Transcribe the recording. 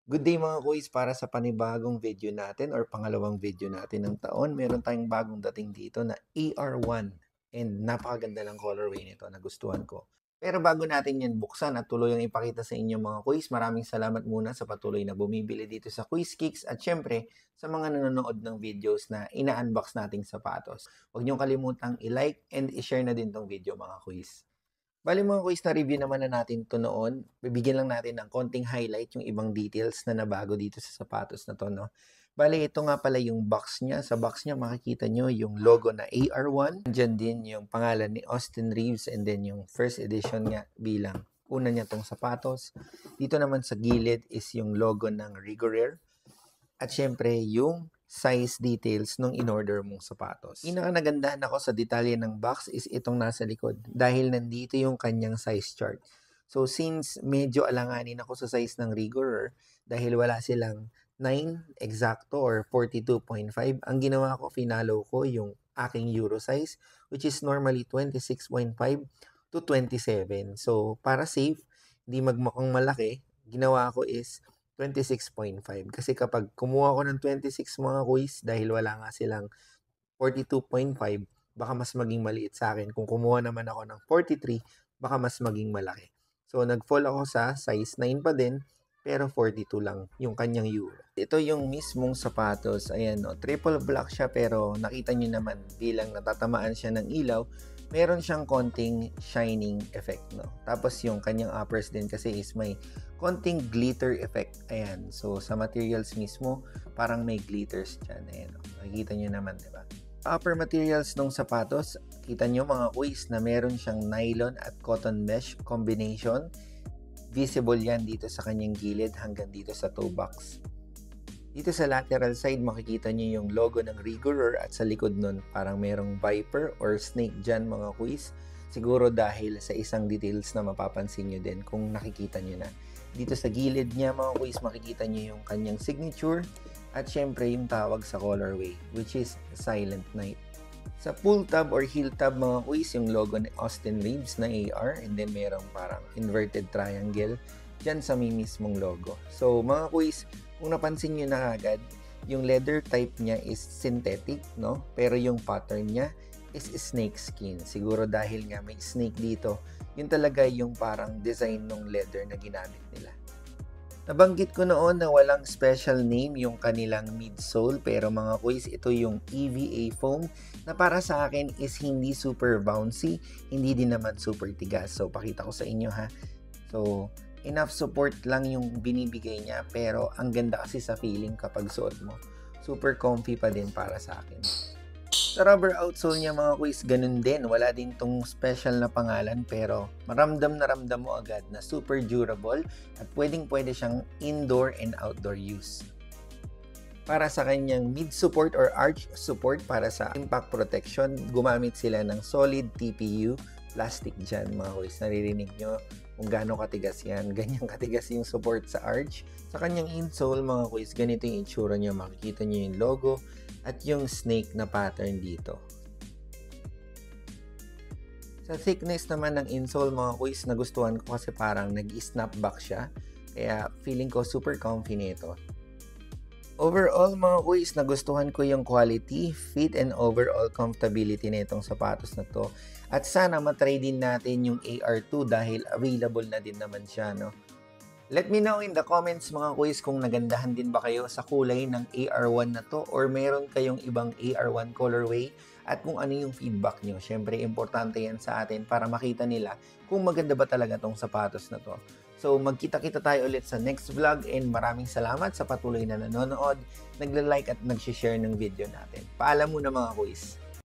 Good day mga kuis, para sa panibagong video natin or pangalawang video natin ng taon. Meron tayong bagong dating dito na AR1 and napakaganda ng colorway nito, nagustuhan ko. Pero bago natin yan buksan at tuluyang ipakita sa inyo mga kuis, maraming salamat muna sa patuloy na bumibili dito sa Quiz Kicks at syempre sa mga nanonood ng videos na ina-unbox nating sapatos. Huwag niyong kalimutang i-like and i-share na din tong video mga kuis. Bale mga quiz, na-review naman na natin 'to noon. Bibigyan lang natin ng konting highlight yung ibang details na nabago dito sa sapatos na 'to, 'no. Bale ito nga pala yung box niya. Sa box niya makikita nyo yung logo na AR1. Nandiyan din yung pangalan ni Austin Reeves and then yung first edition nga bilang una niya 'tong sapatos. Dito naman sa gilid is yung logo ng Rigorare. At syempre, yung size details nung in-order mong sapatos. Nagandahan ako sa detalye ng box is itong nasa likod dahil nandito yung kanyang size chart. So, since medyo alanganin ako sa size ng Rigorare dahil wala silang 9 exacto or 42.5, ang ginawa ko, finalo ko yung aking Euro size which is normally 26.5 to 27. So, para safe, hindi magmukhang malaki, ginawa ko is 26.5. Kasi kapag kumuha ko ng 26 mga quiz, dahil wala nga silang 42.5, baka mas maging maliit sa akin. Kung kumuha naman ako ng 43, baka mas maging malaki. So, nag-fall ako sa size 9 pa din, pero 42 lang yung kanyang euro. Ito yung mismong sapatos. Ayan, no, triple black siya, pero nakita nyo naman bilang natatamaan siya ng ilaw, meron siyang konting shining effect, no. Tapos yung kanyang uppers din kasi is may konting glitter effect. Ayan. So sa materials mismo, parang may glitters dyan. Ayan, no. Nakikita nyo naman, di ba? Upper materials ng sapatos, kita nyo mga kuis na meron siyang nylon at cotton mesh combination. Visible yan dito sa kanyang gilid hanggang dito sa toe box. Dito sa lateral side, makikita nyo yung logo ng Rigorare at sa likod nun, parang merong viper or snake dyan mga quiz. Siguro dahil sa isang details na mapapansin nyo din kung nakikita nyo na. Dito sa gilid niya mga quiz, makikita nyo yung kanyang signature at syempre yung tawag sa colorway, which is Silent Night. Sa pull tab or heel tab mga quiz, yung logo ni Austin Reeves na AR and then merong parang inverted triangle dyan sa may mismong logo. So mga quiz, kung napansin nyo na agad, yung leather type niya is synthetic, no? Pero yung pattern niya is snake skin. Siguro dahil nga may snake dito, yun talaga yung parang design ng leather na ginamit nila. Nabanggit ko noon na walang special name yung kanilang midsole, pero mga quiz, ito yung EVA foam na para sa akin is hindi super bouncy, hindi din naman super tigas. So pakita ko sa inyo ha. So enough support lang yung binibigay niya, pero ang ganda kasi sa feeling kapag suot mo. Super comfy pa din para sa akin. Sa rubber outsole niya mga quiz, ganun din. Wala din tong special na pangalan, pero maramdam na ramdam mo agad na super durable at pwedeng-pwede siyang indoor and outdoor use. Para sa kanyang mid support or arch support para sa impact protection, gumamit sila ng solid TPU plastic dyan mga quiz. Naririnig nyo kung gaano katigas yan. Ganyang katigas yung support sa arch. Sa kanyang insole mga quiz, ganito yung itsura nyo. Makikita nyo yung logo at yung snake na pattern dito. Sa thickness naman ng insole mga quiz, nagustuhan ko kasi parang nag-snap back siya. Kaya feeling ko super comfy nito. Overall mga quiz, nagustuhan ko yung quality, fit, and overall comfortability na itong sapatos na to. At sana matry din natin yung AR2 dahil available na din naman siya, no? Let me know in the comments mga quiz kung nagandahan din ba kayo sa kulay ng AR1 na to or meron kayong ibang AR1 colorway at kung ano yung feedback nyo. Siyempre, importante yan sa atin para makita nila kung maganda ba talaga tong sapatos na to. So, magkita-kita tayo ulit sa next vlog and maraming salamat sa patuloy na nanonood, nagla-like at nag-share ng video natin. Paalam muna mga quiz.